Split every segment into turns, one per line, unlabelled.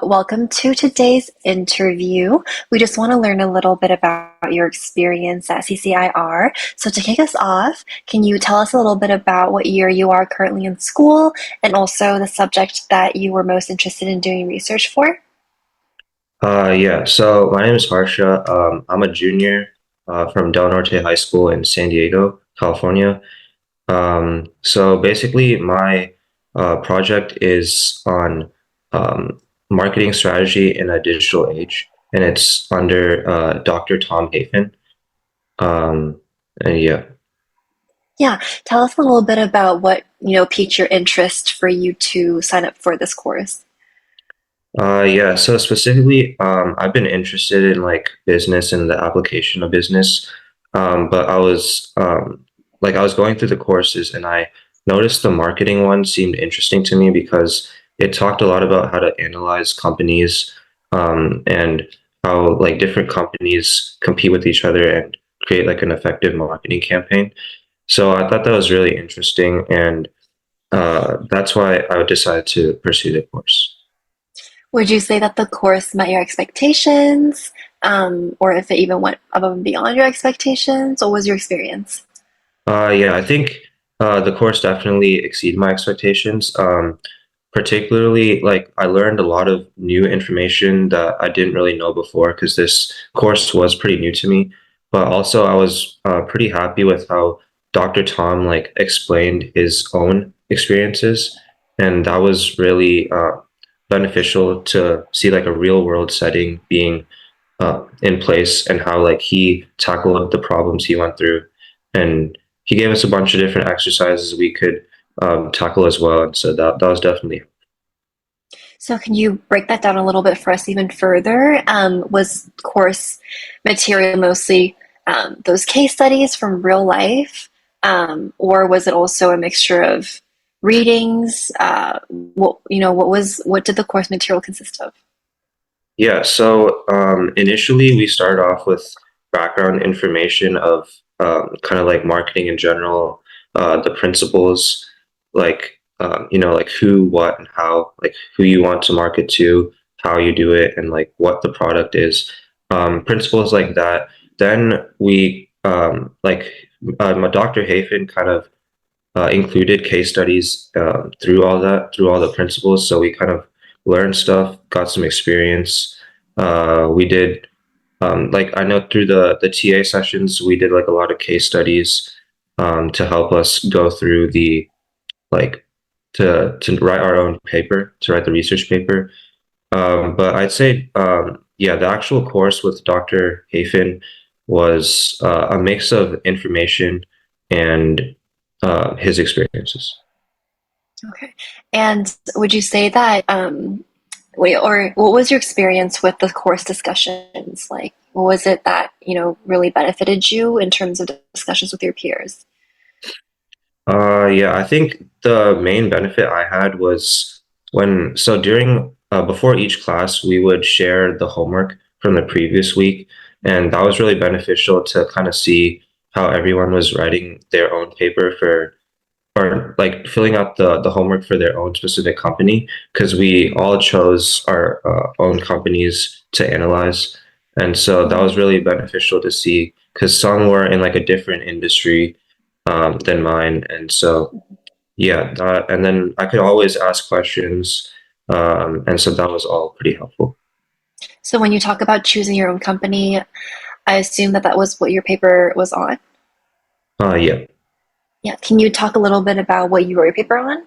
welcome to today's interview. We just want to learn a little bit about your experience at CCIR. So to kick us off, can you tell us a little bit about what year you are currently in school and also the subject that you were most interested in doing research for?
Yeah, so my name is Harsha. I'm a junior from Norte High School in San Diego, California. So basically, my project is on marketing strategy in a digital age, and it's under Dr. Tom Hafen. Um, and yeah.
Yeah, tell us a little bit about what, piqued your interest for you to sign up for this course.
Yeah, so specifically, I've been interested in like business and the application of business. But I was going through the courses and I noticed the marketing one seemed interesting to me because it talked a lot about how to analyze companies, and how like different companies compete with each other and create like an effective marketing campaign. So I thought that was really interesting, and that's why I decided to pursue the course.
Would you say that the course met your expectations, or if it even went above and beyond your expectations? What was your experience?
Yeah, I think the course definitely exceeded my expectations. Particularly, like I learned a lot of new information that I didn't really know before because this course was pretty new to me. But also, I was pretty happy with how Dr. Tom like explained his own experiences, and that was really beneficial to see like a real world setting being in place and how like he tackled the problems he went through. And he gave us a bunch of different exercises we could tackle as well. And so that was definitely.
So, can you break that down a little bit for us even further? Was course material mostly those case studies from real life, or was it also a mixture of readings? What did the course material consist of?
Yeah, so initially we started off with background information of kind of like marketing in general, the principles, like like who, what, and how, like who you want to market to, how you do it, and like what the product is, principles like that. Then we my Dr. Hafen kind of included case studies through all that, through all the principles. So we kind of learned stuff, got some experience. We did like I know through the TA sessions, we did like a lot of case studies to help us go through the like to write our own paper, to write the research paper. But I'd say yeah, the actual course with Dr. Hafen was a mix of information and his experiences.
Okay. And would you say that, or what was your experience with the course discussions like? What was it that, really benefited you in terms of discussions with your peers?
Yeah, I think the main benefit I had was during before each class, we would share the homework from the previous week, and that was really beneficial to kind of see how everyone was writing their own paper for or like filling out the homework for their own specific company because we all chose our own companies to analyze. And so that was
Mhm.
really beneficial to see because some were in like a different industry than mine. And so, yeah, and then I could always ask questions. And so that was all pretty helpful.
So when you talk about choosing your own company, I assume that that was what your paper was on.
Yeah.
Yeah. Can you talk a little bit about what you wrote your paper on?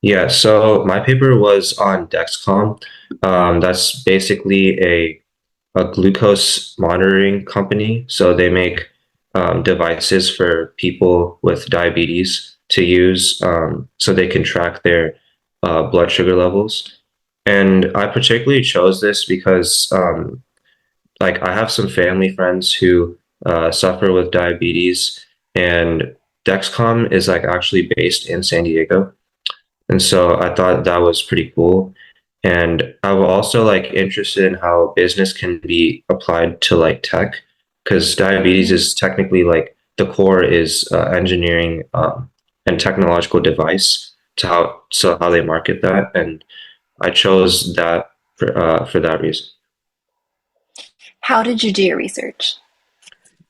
Yeah, so my paper was on DexCom. That's basically a glucose monitoring company. So they make devices for people with diabetes to use so they can track their blood sugar levels. And I particularly chose this because like I have some family friends who suffer with diabetes, and Dexcom is like actually based in San Diego. And so I thought that was pretty cool. And I was also like interested in how business can be applied to like tech, because diabetes
Mhm.
is technically like the core is engineering and technological device to how they market that. And I chose that for that reason.
How did you do your research?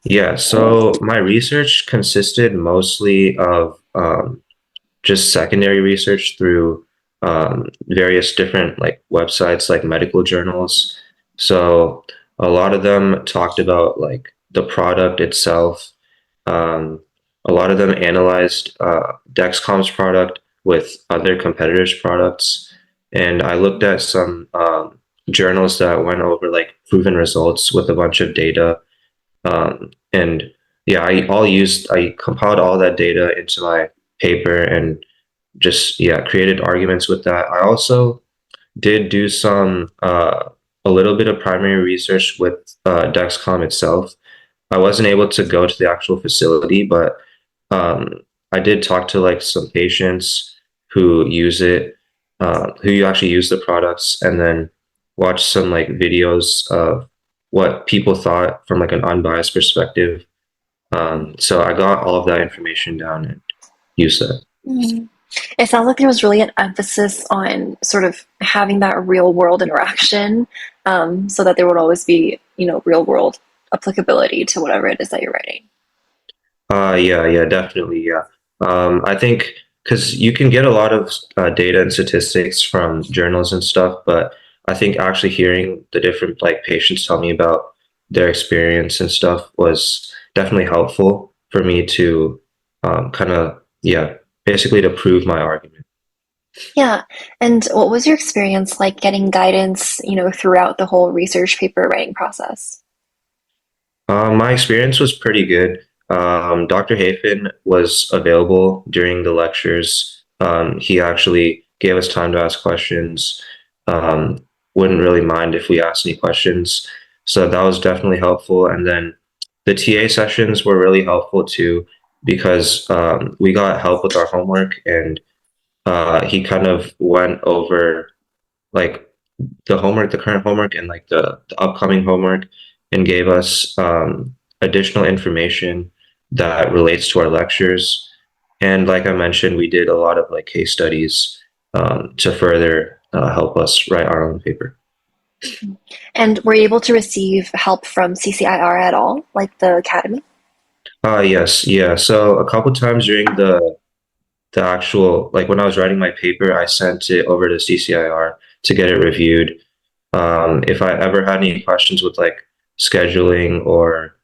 Yeah, so my research consisted mostly of just secondary research through various different like websites, like medical journals. So a lot of them talked about like the product itself. Um, a lot of them analyzed DexCom's product with other competitors' products, and I looked at some journals that went over like proven results with a bunch of data. And yeah, I compiled all that data into my paper and just yeah created arguments with that. I also did do some a little bit of primary research with Dexcom itself. I wasn't able to go to the actual facility, but um, I did talk to like some patients who use it, who actually use the products, and then watch some like videos of what people thought from like an unbiased perspective. So I got all of that information down and used that.
Mhm. It sounds like there was really an emphasis on sort of having that real world interaction, so that there would always be, real world applicability to whatever it is that you're writing.
Yeah, yeah, definitely, yeah. I think because you can get a lot of data and statistics from journals and stuff, but I think actually hearing the different like patients tell me about their experience and stuff was definitely helpful for me to kind of, yeah, basically to prove my argument.
Yeah. And what was your experience like getting guidance, throughout the whole research paper writing process?
My experience was pretty good. Dr. Hafen was available during the lectures. He actually gave us time to ask questions. Um, wouldn't really mind if we asked any questions. So that was definitely helpful. And then the TA sessions were really helpful too, because we got help with our homework and he kind of went over like the homework, the current homework, and like the upcoming homework, and gave us additional information that relates to our lectures. And like I mentioned, we did a lot of like case studies to further help us write our own paper.
And were you able to receive help from CCIR at all, like the academy?
Yes, yeah. So a couple times during the actual like when I was writing my paper, I sent it over to CCIR to get it reviewed. If I ever had any questions with like scheduling or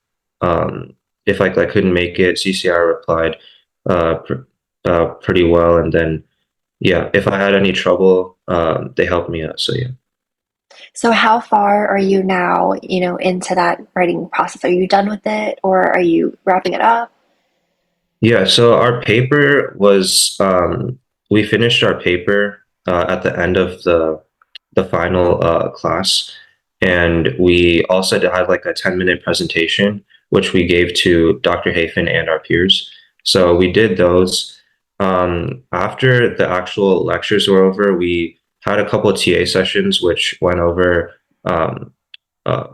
if like I couldn't make it, CCR replied pr pretty well. And then yeah, if I had any trouble, they helped me out. So yeah.
So how far are you now, into that writing process? Are you done with it or are you wrapping it up?
Yeah, so our paper was we finished our paper at the end of the final class, and we also had like a 10-minute presentation, which we gave to Dr. Hafen and our peers. So we did those. After the actual lectures were over, we had a couple of TA sessions, which went over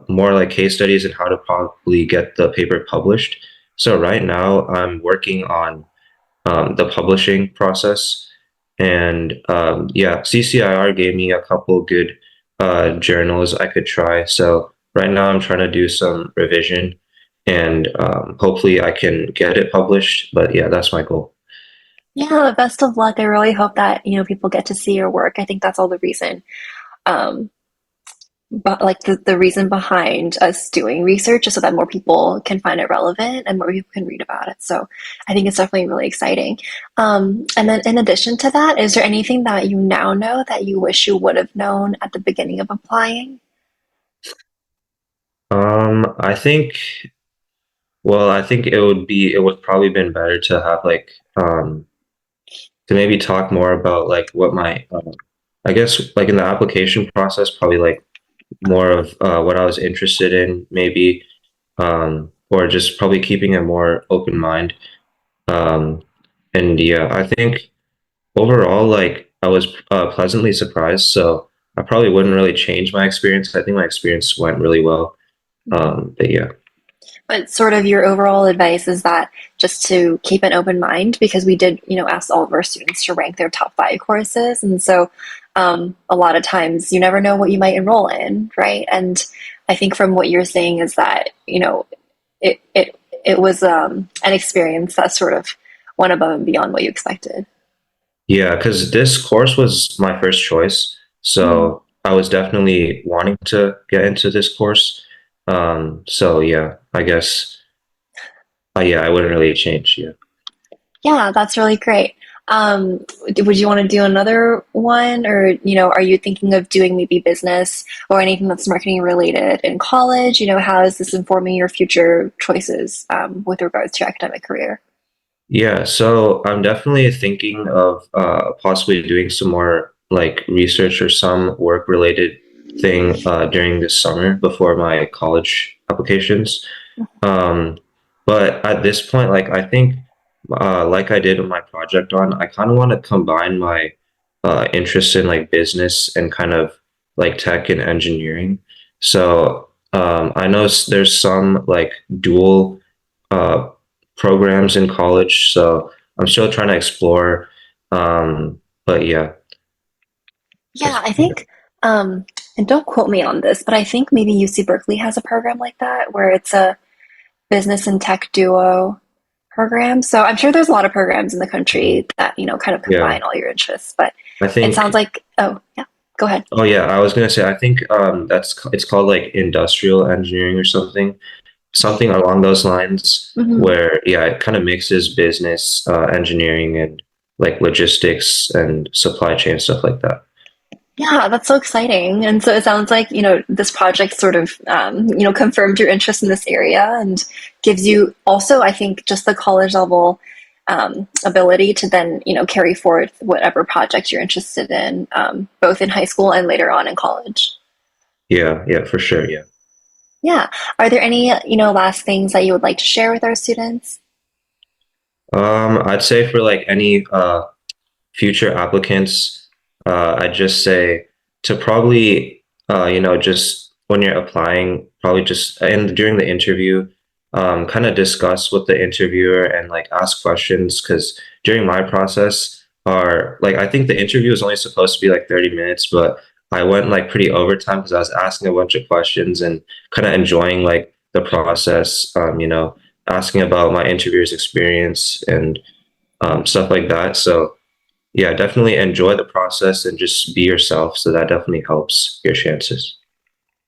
more like case studies and how to probably get the paper published. So right now I'm working on the publishing process. And yeah, CCIR gave me a couple good journals I could try. So right now I'm trying to do some revision and hopefully I can get it published. But yeah, that's my goal.
Yeah, best of luck. I really hope that, people get to see your work. I think that's all the reason. Um, but like the reason behind us doing research is so that more people can find it relevant and more people can read about it. So I think it's definitely really exciting. And then in addition to that, is there anything that you now know that you wish you would have known at the beginning of applying?
I think, well, I think it would probably been better to have like, to maybe talk more about like what my, I guess like in the application process, probably like more of what I was interested in, maybe, or just probably keeping a more open mind. Um, and yeah, I think overall, like I was pleasantly surprised. So I probably wouldn't really change my experience. I think my experience went really well. But yeah.
But sort of your overall advice is that just to keep an open mind because we did, ask all of our students to rank their top 5 courses. And so a lot of times you never know what you might enroll in, right? And I think from what you're saying is that, it was an experience that sort of went above and beyond what you expected.
Yeah, because this course was my first choice,
Mhm.
so I was definitely wanting to get into this course. So yeah, I guess yeah, I wouldn't really change. Yeah.
Yeah, that's really great. Would you want to do another one, or are you thinking of doing maybe business or anything that's marketing related in college? How is this informing your future choices with regards to your academic career?
Yeah, so I'm definitely thinking of possibly doing some more like research or some work related thing during this summer before my college applications. Um, but at this point, like I think, like I did with my project on, I kind of want to combine my interest in like business and kind of like tech and engineering. So I know there's some like dual uh, programs in college, so I'm still trying to explore. But yeah,
Yeah,
that's
I think, and don't quote me on this, but I think maybe UC Berkeley has a program like that where it's a business and tech duo program. So I'm sure there's a lot of programs in the country that, kind of
yeah.
combine all your interests, but
I
it sounds
think.
like, oh, yeah, go ahead.
Oh yeah, I was gonna say I think it's called like industrial engineering or something along those lines.
Mhm.
Where yeah, it kind of mixes business, engineering, and like logistics and supply chain stuff like that.
Yeah, that's so exciting. And so it sounds like, this project sort of, confirmed your interest in this area and gives you also, I think, just the college level ability to then, carry forward whatever project you're interested in, both in high school and later on in college.
Yeah, yeah, for sure. Yeah.
Yeah. Are there any, last things that you would like to share with our students?
I'd say for like any future applicants, I'd just say to probably, just when you're applying, probably just and during the interview, kind of discuss with the interviewer and like ask questions. Because during my process, like I think the interview was only supposed to be like 30 minutes, but I went like pretty overtime because I was asking a bunch of questions and kind of enjoying like the process, asking about my interviewer's experience and stuff like that. So yeah, definitely enjoy the process and just be yourself. So that definitely helps your chances.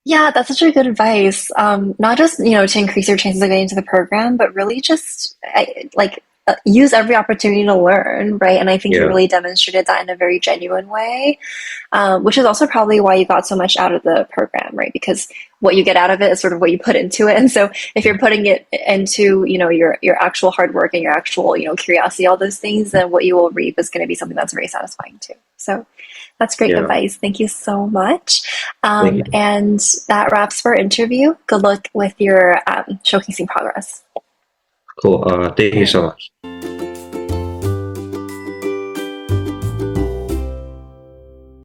Yeah, that's such a good advice. Not just, to increase your chances of getting into the program, but really just use every opportunity to learn, right? And I think you
Yeah,
really demonstrated that in a very genuine way, which is also probably why you got so much out of the program, right? Because what you get out of it is sort of what you put into it. And so if you're putting it into, your actual hard work and your actual, curiosity, all those things, then what you will reap is going to be something that's very satisfying too. So that's great
yeah.
advice. Thank you so much.
Thank you.
And that wraps for our interview. Good luck with your showcasing progress.
Cool. Thank
All
you so
right.
much.